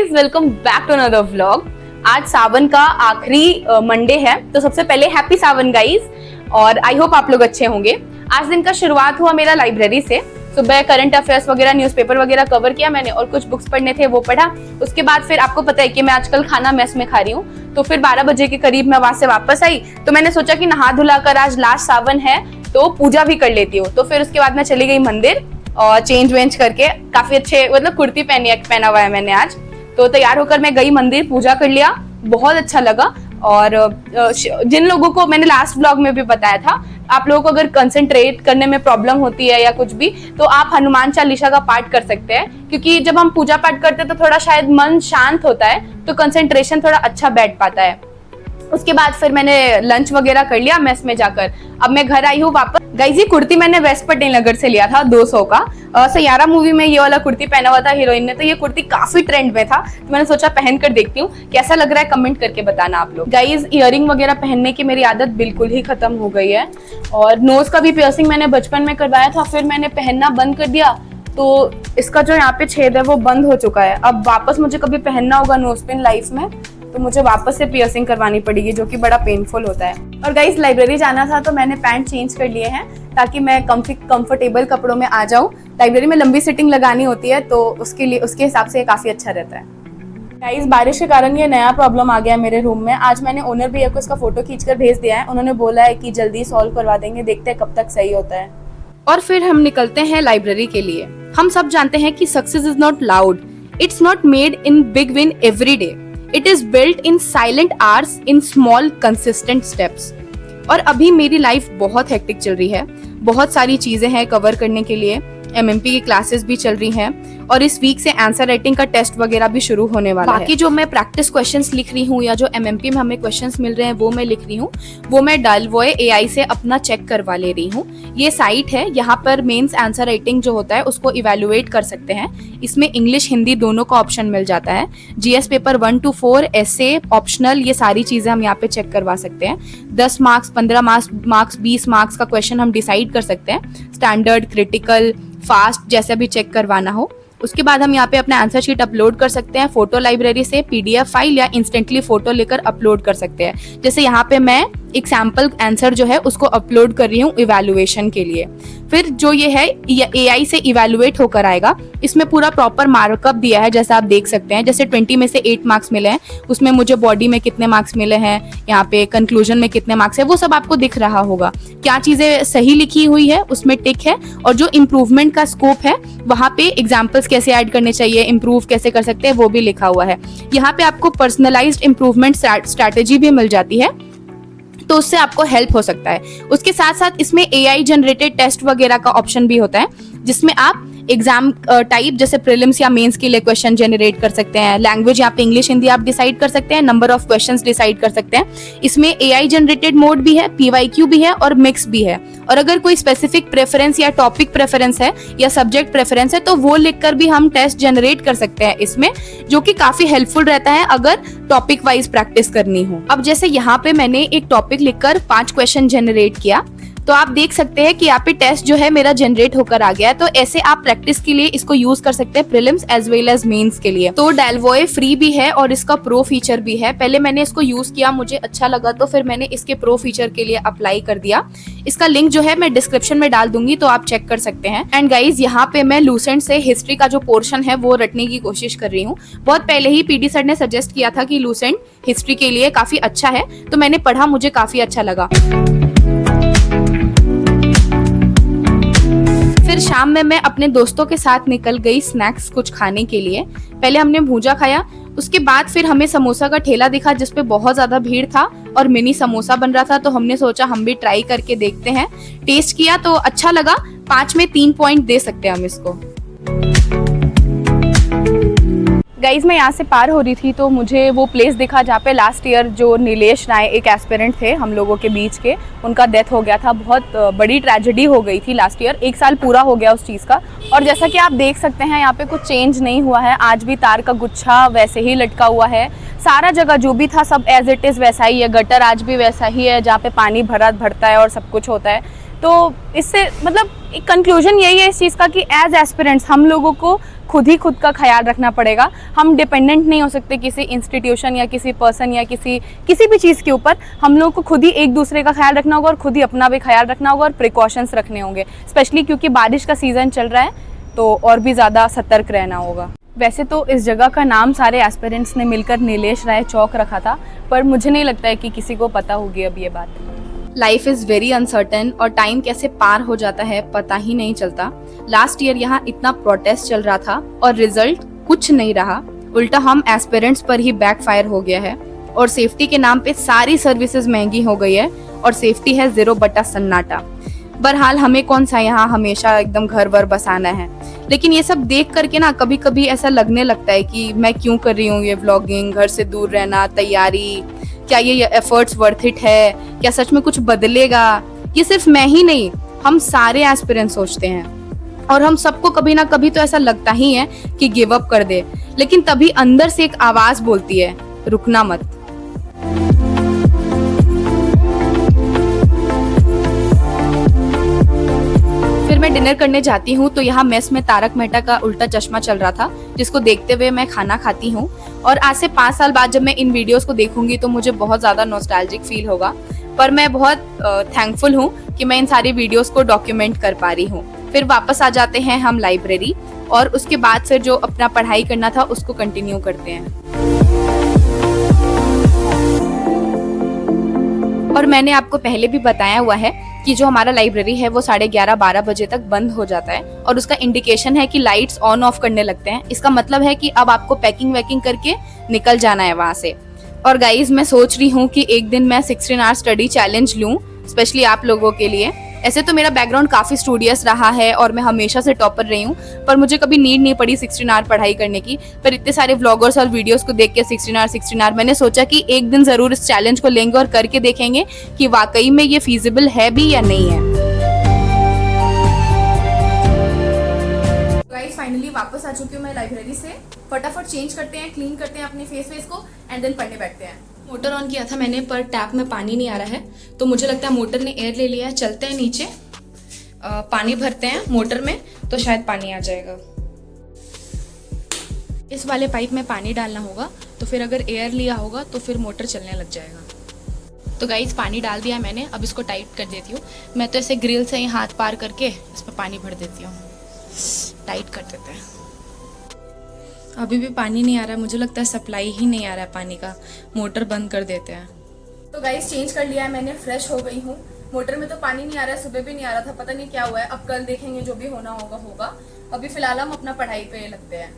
Guys, welcome back to another vlog. आज सावन का आखिरी मंडे है, तो सबसे पहले हैप्पी सावन गाइज, और आई होप आप लोग अच्छे होंगे। आज दिन का शुरुआत हुआ मेरा लाइब्रेरी से। सुबह करंट अफेयर्स वगैरह, न्यूज़पेपर वगैरह कवर किया मैंने, और कुछ बुक्स पढ़ने थे वो पढ़ा। उसके बाद फिर आपको पता है कि मैं आजकल खाना मेस में खा रही हूँ, तो फिर 12 बजे के करीब मैं वहां से वापस आई। तो मैंने सोचा कि नहा धुला कर आज लास्ट सावन है तो पूजा भी कर लेती हूँ। तो फिर उसके बाद मैं चली गई मंदिर और चेंज वेंज करके, काफी अच्छे मतलब कुर्ती पहना हुआ है मैंने आज। तो तैयार होकर मैं गई मंदिर, पूजा कर लिया, बहुत अच्छा लगा। और जिन लोगों को मैंने लास्ट व्लॉग में भी बताया था, आप लोगों को अगर कंसंट्रेट करने में प्रॉब्लम होती है या कुछ भी, तो आप हनुमान चालीसा का पाठ कर सकते हैं, क्योंकि जब हम पूजा पाठ करते हैं तो थोड़ा शायद मन शांत होता है, तो कंसंट्रेशन थोड़ा अच्छा बैठ पाता है। उसके बाद फिर मैंने लंच वगैरह कर लिया मेस में जाकर। अब मैं घर आई हूँ वापस। गाइस, ये कुर्ती मैंने वेस्ट पटेल नगर से लिया था 200 का। सयारा मूवी में ये वाला कुर्ती पहना हुआ था हीरोइन ने, तो ये कुर्ती काफी ट्रेंड में था, तो मैंने सोचा पहन कर देखती हूँ कैसा लग रहा है। कमेंट करके बताना आप लोग। गाइस, इयरिंग वगैरह पहनने की मेरी आदत बिल्कुल ही खत्म हो गई है, और नोज का भी पियर्सिंग मैंने बचपन में करवाया था, फिर मैंने पहनना बंद कर दिया, तो इसका जो यहाँ पे छेद है वो बंद हो चुका है। अब वापस मुझे कभी पहनना होगा नोज पिन लाइफ में, तो मुझे वापस से पियर्सिंग करवानी पड़ेगी, जो कि बड़ा पेनफुल होता है। और गाइस, लाइब्रेरी जाना था तो मैंने पैंट चेंज कर लिए हैं, ताकि मैं कंफर्टेबल कपड़ों में आ जाऊं। लाइब्रेरी में लंबी सिटिंग लगानी होती है, तो उसके हिसाब से काफी अच्छा रहता है। गाइस, बारिश के कारण ये नया प्रॉब्लम आ गया मेरे रूम में। आज मैंने ओनर भैया को इसका फोटो खींचकर भेज दिया है, उन्होंने बोला है कि जल्दी सॉल्व करवा देंगे, देखते हैं कब तक सही होता है। और फिर हम निकलते हैं लाइब्रेरी के लिए। हम सब जानते हैं कि success is not loud, it's not made in big win every day, it is built in silent hours in small consistent steps. और अभी मेरी लाइफ बहुत हेक्टिक चल रही है, बहुत सारी चीजें हैं कवर करने के लिए। एमएमपी की क्लासेस भी चल रही हैं, और इस वीक से आंसर राइटिंग का टेस्ट वगैरह भी शुरू होने वाला है। बाकी जो मैं प्रैक्टिस क्वेश्चंस लिख रही हूँ, या जो एमएमपी में हमें क्वेश्चंस मिल रहे हैं वो मैं लिख रही हूँ, वो मैं डेलवॉय एआई से अपना चेक करवा ले रही हूँ। ये साइट है, यहाँ पर मेंस आंसर राइटिंग जो होता है उसको इवेलुएट कर सकते हैं। इसमें इंग्लिश हिंदी दोनों का ऑप्शन मिल जाता है। GS paper 1 to 4, essay, optional, ये सारी चीजें हम यहाँ पे चेक करवा सकते हैं। 10 मार्क्स, 15 मार्क्स, 20 मार्क्स का क्वेश्चन हम डिसाइड कर सकते हैं। स्टैंडर्ड, क्रिटिकल, फास्ट, जैसे भी चेक करवाना हो। उसके बाद हम यहाँ पे अपना आंसर शीट अपलोड कर सकते हैं। फोटो लाइब्रेरी से पीडीएफ फाइल या इंस्टेंटली फोटो लेकर अपलोड कर सकते हैं। जैसे यहाँ पे मैं एक सैंपल आंसर जो है उसको अपलोड कर रही हूँ इवैल्यूएशन के लिए। फिर जो ये है एआई से इवैल्यूएट होकर आएगा। इसमें पूरा प्रॉपर मार्कअप दिया है, जैसा आप देख सकते हैं। जैसे 20 में से 8 मार्क्स मिले हैं, उसमें मुझे बॉडी में कितने मार्क्स मिले हैं, यहाँ पे कंक्लूजन में कितने मार्क्स है, वो सब आपको दिख रहा होगा। क्या चीजें सही लिखी हुई है उसमें टिक है, और जो इम्प्रूवमेंट का स्कोप है वहाँ पे एग्जाम्पल्स कैसे ऐड करने चाहिए, इम्प्रूव कैसे कर सकते हैं, वो भी लिखा हुआ है। यहाँ पे आपको पर्सनलाइज्ड इम्प्रूवमेंट स्ट्रैटेजी भी मिल जाती है, तो उससे आपको हेल्प हो सकता है। उसके साथ साथ इसमें एआई जनरेटेड टेस्ट वगैरह का ऑप्शन भी होता है, जिसमें आप एग्जाम टाइप जैसे प्रीलिम्स या मेंस के लिए क्वेश्चन जनरेट कर सकते हैं। लैंग्वेज यहाँ पे इंग्लिश हिंदी आप डिसाइड कर सकते हैं। नंबर ऑफ क्वेश्चंस डिसाइड कर सकते हैं। इसमें एआई जनरेटेड मोड भी है, पीवाईक्यू भी है, और मिक्स भी है। और अगर कोई स्पेसिफिक प्रेफरेंस या टॉपिक प्रेफरेंस है या सब्जेक्ट प्रेफरेंस है, तो वो लिखकर भी हम टेस्ट जनरेट कर सकते हैं इसमें, जो कि काफी हेल्पफुल रहता है अगर टॉपिक वाइज प्रैक्टिस करनी हो। अब जैसे यहाँ पे मैंने एक टॉपिक लिखकर 5 क्वेश्चन जनरेट किया, तो आप देख सकते हैं कि यहाँ पे टेस्ट जो है मेरा जनरेट होकर आ गया है। तो ऐसे आप प्रैक्टिस के लिए इसको यूज कर सकते हैं, prelims as well as mains के लिए। तो डेलवॉय फ्री भी है और इसका प्रो फीचर भी है। पहले मैंने इसको यूज किया, मुझे अच्छा लगा, तो फिर मैंने इसके प्रो फीचर के लिए अप्लाई कर दिया। इसका लिंक जो है मैं डिस्क्रिप्शन में डाल दूंगी, तो आप चेक कर सकते हैं। एंड गाइज, यहाँ पे मैं लूसेंट से हिस्ट्री का जो पोर्शन है वो रटने की कोशिश कर रही हूँ। बहुत पहले ही पीडी सर ने सजेस्ट किया था कि लूसेंट हिस्ट्री के लिए काफी अच्छा है, तो मैंने पढ़ा, मुझे काफी अच्छा लगा। फिर शाम में मैं अपने दोस्तों के साथ निकल गई स्नैक्स कुछ खाने के लिए। पहले हमने भूजा खाया, उसके बाद फिर हमें समोसा का ठेला दिखा जिसपे बहुत ज्यादा भीड़ था और मिनी समोसा बन रहा था, तो हमने सोचा हम भी ट्राई करके देखते हैं। टेस्ट किया तो अच्छा लगा, 5 में 3 पॉइंट दे सकते हैं हम इसको। गाइज, मैं यहाँ से पार हो रही थी तो मुझे वो प्लेस दिखा जहाँ पे लास्ट ईयर जो नीलेश राय एक एस्पिरेंट थे हम लोगों के बीच के, उनका डेथ हो गया था। बहुत बड़ी ट्रेजेडी हो गई थी लास्ट ईयर, 1 साल पूरा हो गया उस चीज़ का। और जैसा कि आप देख सकते हैं यहाँ पे कुछ चेंज नहीं हुआ है, आज भी तार का गुच्छा वैसे ही लटका हुआ है। सारा जगह जो भी था सब एज इट इज़ वैसा ही है। गटर आज भी वैसा ही है जहाँ पे पानी भरता है और सब कुछ होता है। तो इससे मतलब एक कंक्लूजन यही है इस चीज़ का कि एज एस्पिरेंट्स हम लोगों को खुद ही खुद का ख्याल रखना पड़ेगा। हम डिपेंडेंट नहीं हो सकते किसी इंस्टीट्यूशन या किसी पर्सन या किसी भी चीज़ के ऊपर। हम लोगों को खुद ही एक दूसरे का ख्याल रखना होगा और खुद ही अपना भी ख्याल रखना होगा और प्रिकॉशंस रखने होंगे, स्पेशली क्योंकि बारिश का सीज़न चल रहा है तो और भी ज़्यादा सतर्क रहना होगा। वैसे तो इस जगह का नाम सारे एस्पिरेंट्स ने मिलकर नीलेश राय चौक रखा था, पर मुझे नहीं लगता है कि किसी को पता होगी अब ये बात। लाइफ इज़ वेरी अनसर्टेन और टाइम कैसे पार हो जाता है पता ही नहीं चलता। लास्ट ईयर यहाँ इतना प्रोटेस्ट चल रहा था और रिजल्ट कुछ नहीं रहा, उल्टा हम एस्पिरेंट्स पर ही बैकफायर हो गया है और सेफ्टी के नाम पे सारी सर्विसेज महंगी हो गई है और सेफ्टी है 0 बटा सन्नाटा। बहरहाल हमें कौन सा यहाँ हमेशा एकदम घर वर बसाना है, लेकिन ये सब देख करके ना कभी कभी ऐसा लगने लगता है कि मैं क्यों कर रही हूँ ये व्लॉगिंग, घर से दूर रहना, तैयारी, क्या ये एफर्ट्स वर्थ इट है, क्या सच में कुछ बदलेगा। ये सिर्फ मैं ही नहीं, हम सारे एस्पिरेंट्स सोचते हैं और हम सबको कभी ना कभी तो ऐसा लगता ही है कि गिव अप कर दे, लेकिन तभी अंदर से एक आवाज बोलती है रुकना मत। फिर मैं डिनर करने जाती हूँ तो यहाँ मेस में तारक मेहता का उल्टा चश्मा चल रहा था, जिसको देखते हुए मैं खाना खाती हूँ। और आज से 5 साल बाद जब मैं इन वीडियोस को देखूंगी तो मुझे बहुत ज्यादा नॉस्टैल्जिक फील होगा, पर मैं बहुत थैंकफुल हूँ कि मैं इन सारी वीडियोस को डॉक्यूमेंट कर पा रही हूँ। फिर वापस आ जाते हैं हम लाइब्रेरी और उसके बाद फिर जो अपना पढ़ाई करना था उसको कंटिन्यू करते हैं। और मैंने आपको पहले भी बताया हुआ है कि जो हमारा लाइब्रेरी है वो 11:30-12 बजे तक बंद हो जाता है और उसका इंडिकेशन है कि लाइट्स ऑन ऑफ करने लगते हैं। इसका मतलब है कि अब आपको पैकिंग वैकिंग करके निकल जाना है वहां से। और गाइज मैं सोच रही हूँ कि एक दिन मैं 16 आवर स्टडी चैलेंज लूँ, स्पेशली आप लोगों के लिए। ऐसे तो मेरा बैकग्राउंड काफी स्टूडियस रहा है और मैं हमेशा से टॉपर रही हूँ, पर मुझे कभी नीड नहीं पड़ी 16 आवर पढ़ाई करने की। पर इतने सारे व्लॉगर्स और वीडियोस को देख के 16 आवर मैंने सोचा कि एक दिन जरूर इस चैलेंज को लेंगे और करके देखेंगे कि वाकई में ये फीजिबल है भी या नहीं है। गाइस फाइनली वापस आ चुकी हूँ मैं लाइब्रेरी से। फटाफट चेंज करते हैं, क्लीन करते हैं अपने फेस को एंड देन पढ़ने बैठते हैं। मोटर ऑन किया था मैंने पर टैप में पानी नहीं आ रहा है, तो मुझे लगता है मोटर ने एयर ले लिया है। चलते हैं नीचे, पानी भरते हैं मोटर में तो शायद पानी आ जाएगा। इस वाले पाइप में पानी डालना होगा, तो फिर अगर एयर लिया होगा तो फिर मोटर चलने लग जाएगा। तो गाइस पानी डाल दिया मैंने, अब इसको टाइट कर देती हूँ। मैं तो ऐसे ग्रिल से ही हाथ पार करके इस पर पानी भर देती हूँ। टाइट कर देते हैं। अभी भी पानी नहीं आ रहा है, मुझे लगता है सप्लाई ही नहीं आ रहा है पानी का। मोटर बंद कर देते हैं। तो गाइस चेंज कर लिया है मैंने, फ्रेश हो गई हूँ। मोटर में तो पानी नहीं आ रहा है, सुबह भी नहीं आ रहा था, पता नहीं क्या हुआ है। अब कल देखेंगे, जो भी होना होगा होगा। अभी फिलहाल हम अपना पढ़ाई पे लगते हैं।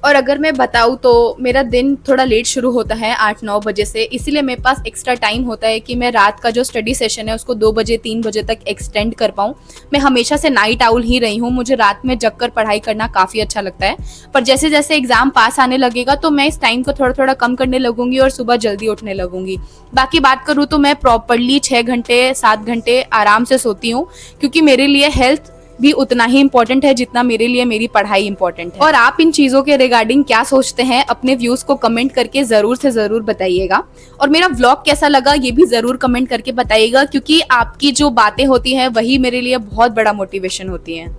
और अगर मैं बताऊँ तो मेरा दिन थोड़ा लेट शुरू होता है 8-9 बजे से, इसीलिए मेरे पास एक्स्ट्रा टाइम होता है कि मैं रात का जो स्टडी सेशन है उसको 2 बजे 3 बजे तक एक्सटेंड कर पाऊँ। मैं हमेशा से नाइट आउल ही रही हूँ, मुझे रात में जग कर पढ़ाई करना काफ़ी अच्छा लगता है। पर जैसे जैसे एग्जाम पास आने लगेगा तो मैं इस टाइम को थोड़ा थोड़ा कम करने लगूंगी और सुबह जल्दी उठने लगूंगी। बाकी बात करूँ तो मैं प्रॉपरली 6 घंटे 7 घंटे आराम से सोती हूँ, क्योंकि मेरे लिए हेल्थ भी उतना ही इम्पोर्टेंट है जितना मेरे लिए मेरी पढ़ाई इम्पोर्टेंट है। और आप इन चीजों के रिगार्डिंग क्या सोचते हैं, अपने व्यूज को कमेंट करके जरूर से जरूर बताइएगा। और मेरा व्लॉग कैसा लगा ये भी जरूर कमेंट करके बताइएगा, क्योंकि आपकी जो बातें होती हैं वही मेरे लिए बहुत बड़ा मोटिवेशन होती हैं।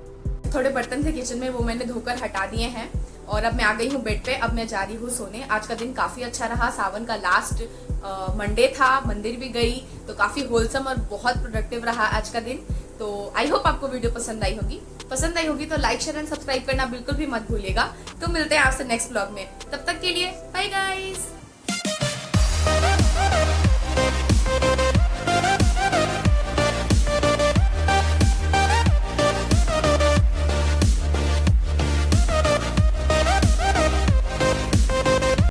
थोड़े बर्तन थे किचन में, वो मैंने धोकर हटा दिए हैं और अब मैं आ गई हूँ बेड पे। अब मैं जा रही हूँ सोने। आज का दिन काफी अच्छा रहा। सावन का लास्ट मंडे था, मंदिर भी गई, तो काफी होलसम और बहुत प्रोडक्टिव रहा आज का दिन। तो आई होप आपको वीडियो पसंद आई होगी तो लाइक शेयर एंड सब्सक्राइब करना बिल्कुल भी मत भूलिएगा। तो मिलते हैं आपसे नेक्स्ट ब्लॉग में, तब तक के लिए बाय गाइस।